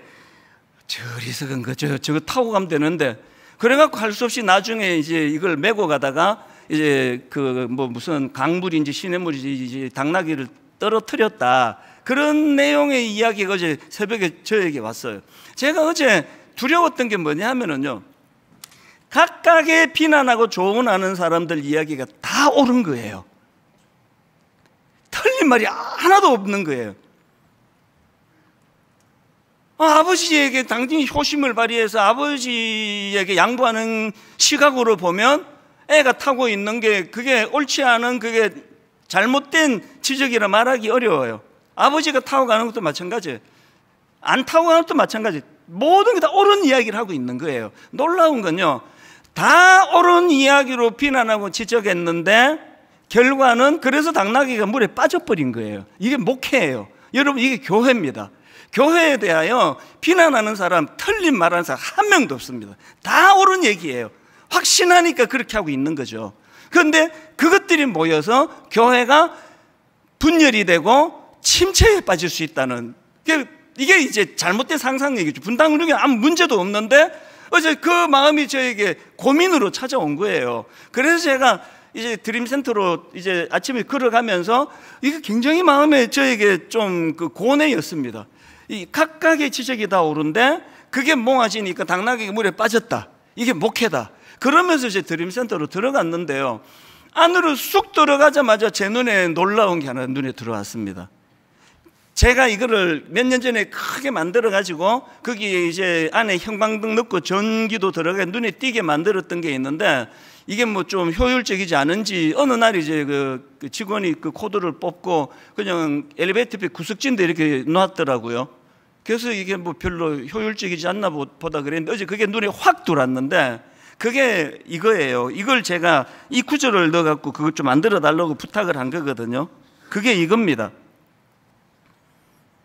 저리석은 거 저거 타고 가면 되는데. 그래갖고 할 수 없이 나중에 이제 이걸 메고 가다가 이제 그 뭐 무슨 강물인지 시냇물인지 이제 당나귀를 떨어뜨렸다, 그런 내용의 이야기가 어제 새벽에 저에게 왔어요. 제가 어제 두려웠던 게 뭐냐 하면은요, 각각의 비난하고 조언하는 사람들 이야기가 다 옳은 거예요. 틀린 말이 하나도 없는 거예요. 아버지에게 당연히 효심을 발휘해서 아버지에게 양보하는 시각으로 보면 애가 타고 있는 게 그게 옳지 않은, 그게 잘못된 지적이라 말하기 어려워요. 아버지가 타고 가는 것도 마찬가지예요. 안 타고 가는 것도 마찬가지예요. 모든 게 다 옳은 이야기를 하고 있는 거예요. 놀라운 건요, 다 옳은 이야기로 비난하고 지적했는데 결과는 그래서 당나귀가 물에 빠져버린 거예요. 이게 목회예요. 여러분, 이게 교회입니다. 교회에 대하여 비난하는 사람, 틀린 말하는 사람 한 명도 없습니다. 다 옳은 얘기예요. 확신하니까 그렇게 하고 있는 거죠. 그런데 그것들이 모여서 교회가 분열이 되고 침체에 빠질 수 있다는, 이게 이제 잘못된 상상 얘기죠. 분당 운동에 아무 문제도 없는데 어제 그 마음이 저에게 고민으로 찾아온 거예요. 그래서 제가 이제 드림센터로 이제 아침에 걸어가면서 이게 굉장히 마음에 저에게 좀 그 고뇌였습니다. 이 각각의 지적이 다 옳은데 그게 모아지니까 당나귀가 물에 빠졌다, 이게 목회다. 그러면서 이제 드림센터로 들어갔는데요, 안으로 쑥 들어가자마자 제 눈에 놀라운 게 하나 눈에 들어왔습니다. 제가 이거를 몇 년 전에 크게 만들어 가지고 거기에 이제 안에 형광등 넣고 전기도 들어가 눈에 띄게 만들었던 게 있는데, 이게 뭐 좀 효율적이지 않은지 어느 날 이제 그 직원이 그 코드를 뽑고 그냥 엘리베이터에 구석진데 이렇게 놨더라고요. 그래서 이게 뭐 별로 효율적이지 않나 보다 그랬는데 어제 그게 눈에 확 들어왔는데, 그게 이거예요. 이걸 제가 이 구절을 넣어갖고 그걸 좀 만들어 달라고 부탁을 한 거거든요. 그게 이겁니다.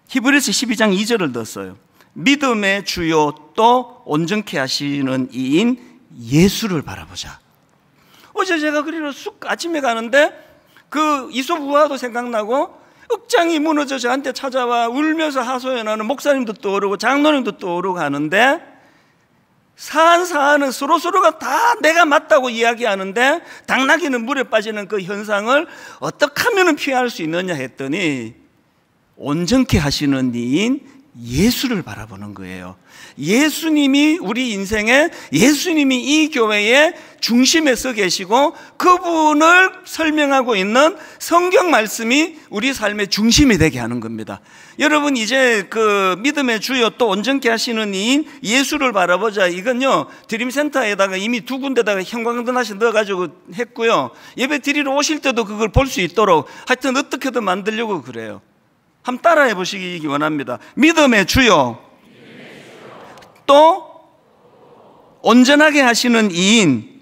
히브리서 12장 2절을 넣었어요. 믿음의 주요 또 온전케 하시는 이인 예수를 바라보자. 어제 제가 그리로 쑥 아침에 가는데 그 이솝 우화도 생각나고 억장이 무너져 저한테 찾아와 울면서 하소연하는 목사님도 떠오르고 장로님도 떠오르고 하는데, 사안은 서로가 다 내가 맞다고 이야기하는데 당나귀는 물에 빠지는 그 현상을 어떻게 하면 피할 수 있느냐 했더니 온전케 하시는 이인 예수를 바라보는 거예요. 예수님이 우리 인생에, 예수님이 이 교회의 중심에 서 계시고 그분을 설명하고 있는 성경 말씀이 우리 삶의 중심이 되게 하는 겁니다. 여러분, 이제 그 믿음의 주요 또 온전케 하시는 이인 예수를 바라보자, 이건요 드림센터에다가 이미 2군데다가 형광등 하나씩 넣어가지고 했고요, 예배 드리러 오실 때도 그걸 볼 수 있도록 하여튼 어떻게든 만들려고 그래요. 한번 따라해 보시기 원합니다. 믿음의 주요 또 온전하게 하시는 이인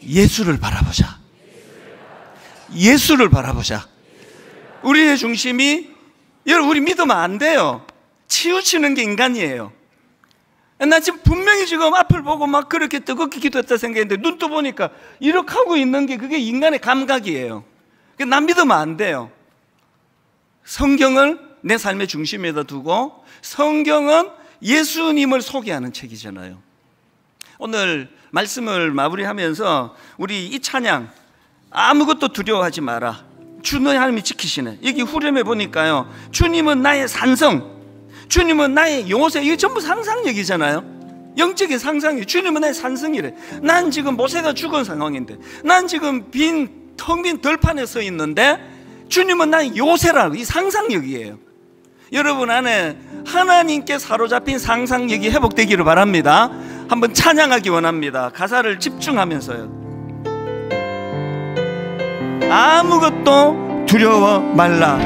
예수를 바라보자. 예수를 바라보자. 우리의 중심이, 여러분, 우리 믿으면 안 돼요. 치우치는 게 인간이에요. 나 지금 분명히 지금 앞을 보고 막 그렇게 뜨겁게 기도했다 생각했는데 눈 떠 보니까 이렇게 하고 있는 게 그게 인간의 감각이에요. 난 믿으면 안 돼요. 성경을 내 삶의 중심에다 두고, 성경은 예수님을 소개하는 책이잖아요. 오늘 말씀을 마무리하면서 우리 이 찬양, 아무것도 두려워하지 마라, 주 너의 하나님이 지키시네. 여기 후렴에 보니까요, 주님은 나의 산성, 주님은 나의 요새, 이게 전부 상상력이잖아요. 영적인 상상이. 주님은 나의 산성이래. 난 지금 모세가 죽은 상황인데, 난 지금 텅 빈 들판에 서 있는데 주님은 나의 요새라고. 이 상상력이에요. 여러분 안에 하나님께 사로잡힌 상상력이 회복되기를 바랍니다. 한번 찬양하기 원합니다. 가사를 집중하면서요. 아무것도 두려워 말라.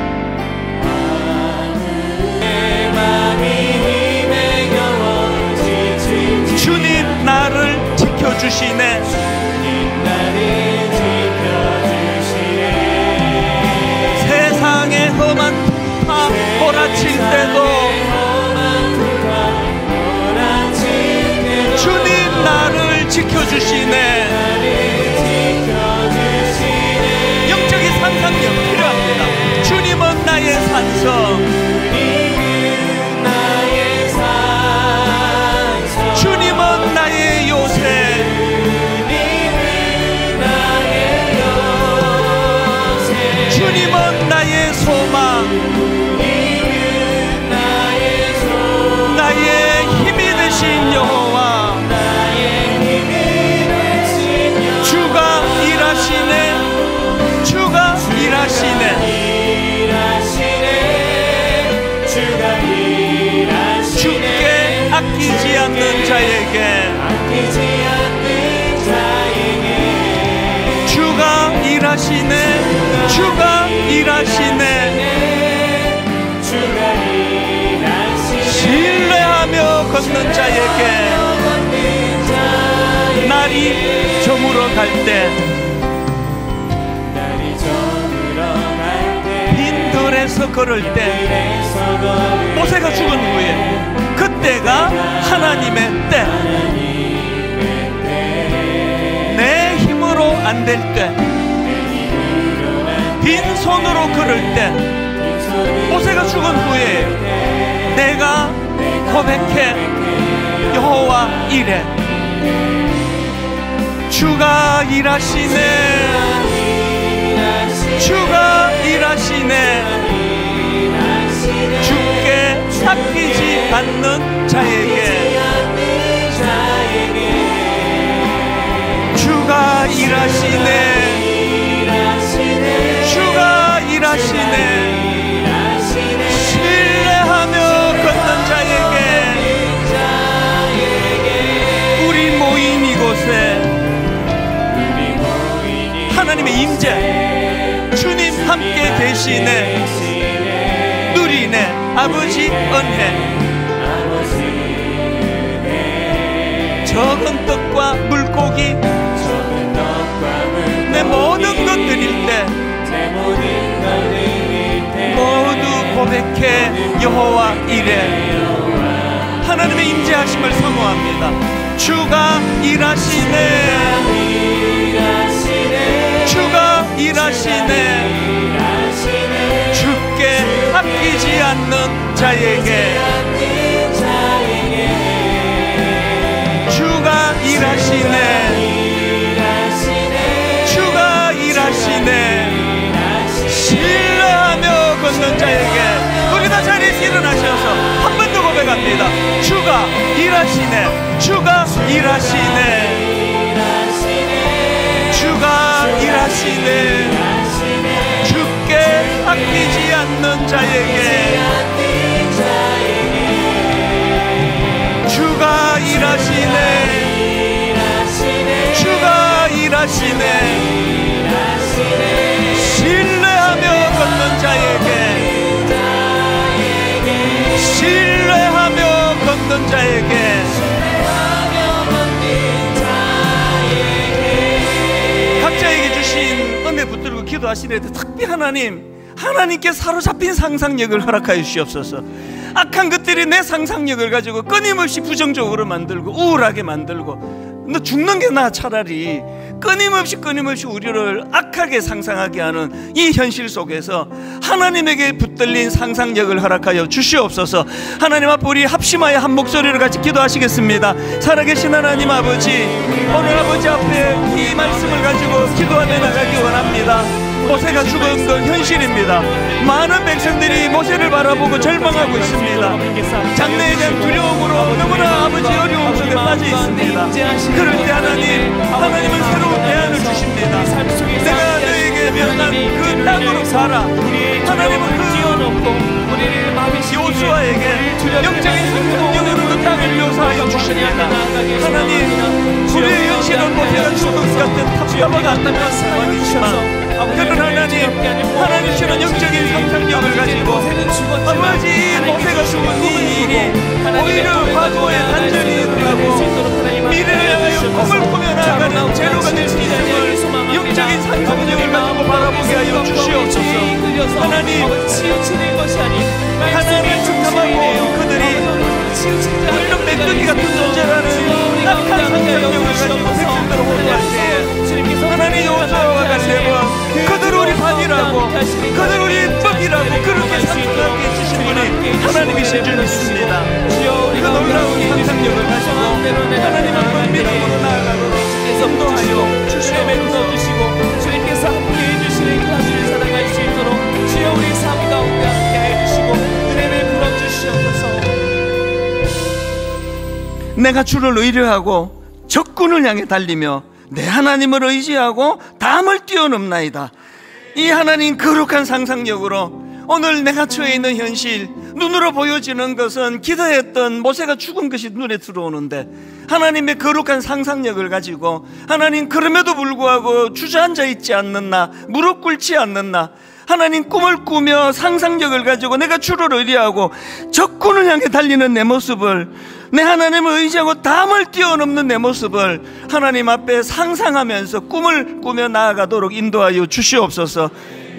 주님 나를 지켜주시네. 세상의 험한 풍파 몰아칠 때도 주님 나를 지켜주시네. 영적인 상상력 필요합니다. 주님은 나의 산성, 주님은 나의 요새, 주님은 나의 소망, 나의 힘이 되신 여호와. 주가 일하시네, 주가 일하시네. 주께 아끼지 않는 자에게 주가 일하시네, 주가 일하시네. 신뢰하며 걷는 자에게 날이 저물어 갈 때, 빈들에서 걸을 때, 모세가 죽은 후에 그때가 하나님의 때, 내 힘으로 안 될 때, 빈손으로 걸을 때, 모세가 죽은 후에 내가 고백해 여호와 이래. 주가 일하시네, 주가 일하시네. 주께 아끼지 않는 자에게 주가 일하시네, 주가 일하시네. 신뢰하며 걷는 자에게, 우리 모인 이곳에 하나님의 임재, 주님 함께 계시네. 누리네 아버지 은혜. 적은 떡과 물고기, 내 모든 것 드릴 때 모두 고백해 여호와 이래. 하나님의 임재하심을 사모합니다. 주가 일하시네, 주가 일하시네. 주께 아끼지 않는 자에게 주가 일하시네, 주가 일하시네. 신뢰하며 걷는 자에게, 우리 다 자리에서 일어나셔서 한 번 더 고백합니다. 주가 일하시네, 주가 일하시네, 주가 일하시네. 주께 아끼지 않는 자에게 주가 일하시네, 주가 일하시네. 신뢰하며 걷는 자에게, 신뢰하며 걷는 자에게 기도하시는데 특히 하나님께 사로잡힌 상상력을 허락하여 주시옵소서. 악한 것들이 내 상상력을 가지고 끊임없이 부정적으로 만들고 우울하게 만들고, 너 죽는 게 나아. 차라리 끊임없이 우리를 악하게 상상하게 하는 이 현실 속에서 하나님에게 붙들린 상상력을 허락하여 주시옵소서. 하나님 앞에 우리 합심하여 한 목소리를 같이 기도하시겠습니다. 살아계신 하나님 아버지, 오늘 아버지 앞에 이 말씀을 가지고 기도하며 나가기 원합니다. 모세가 죽은 건 현실입니다. 많은 백성들이 모세를 바라보고 절망하고 있습니다. 장래에 대한 두려움으로 너무나 아버지 어려움 속에 빠져 있습니다. 그럴 때 하나님은 새로운 대안을 주십니다. 내가 너에게 명한 그 땅으로 살아. 하나님은 요수아에게 영적인 상상력으로 그 땅을 묘사하여 주십니다. 하나님, 우리의 현실은 모세가 죽은 것 같은 탑가와 같다면 상황이지만, 그런 하나님께는 영적인 상상력을 가지고 아버지 모세가 죽은 이 일이 오히려 과거에 단절이 일어나고 미래를 향하여 꿈을 꾸며 나아가는 재료가 될 수 있음을 영적인 상상력을 가지고 바라보게 하여 주시옵소서. 하나님 축복하고 그들이 우리는 맹덩이 같은 존재라는 악한 상상력을 가지고 백성들을 호도할 때에 하나님 요수아와 갈렙은 그들 우리 밥이라고, 그들 우리 떡이라고 그렇게 상상하게 해주신 분이 하나님이신 줄 믿습니다. 그 놀라운 상상력을 가지고 하나님 앞에 믿음으로 나아가도록 인도하여 주시옵소서. 주님께서 함께 해주시는 그 하늘을 살아갈 수 있도록 주여 우리 삶 가운데 함께 해주시고 은혜를 부어주시옵소서. 내가 주를 의뢰하고 적군을 향해 달리며 내 하나님을 의지하고 담을 뛰어넘나이다. 이 하나님 거룩한 상상력으로 오늘 내가 처해 있는 현실, 눈으로 보여지는 것은 기도했던 모세가 죽은 것이 눈에 들어오는데, 하나님의 거룩한 상상력을 가지고 하나님 그럼에도 불구하고 주저앉아 있지 않는 나, 무릎 꿇지 않는 나, 하나님 꿈을 꾸며 상상력을 가지고 내가 주를 의뢰하고 적군을 향해 달리는 내 모습을, 내 하나님을 의지하고 담을 뛰어넘는 내 모습을 하나님 앞에 상상하면서 꿈을 꾸며 나아가도록 인도하여 주시옵소서.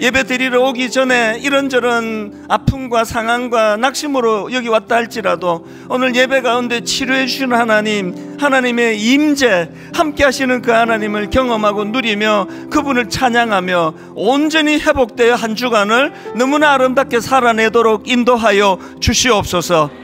예배 드리러 오기 전에 이런저런 아픔과 상황과 낙심으로 여기 왔다 할지라도 오늘 예배 가운데 치료해 주시는 하나님, 하나님의 임재, 함께 하시는 그 하나님을 경험하고 누리며 그분을 찬양하며 온전히 회복되어 한 주간을 너무나 아름답게 살아내도록 인도하여 주시옵소서.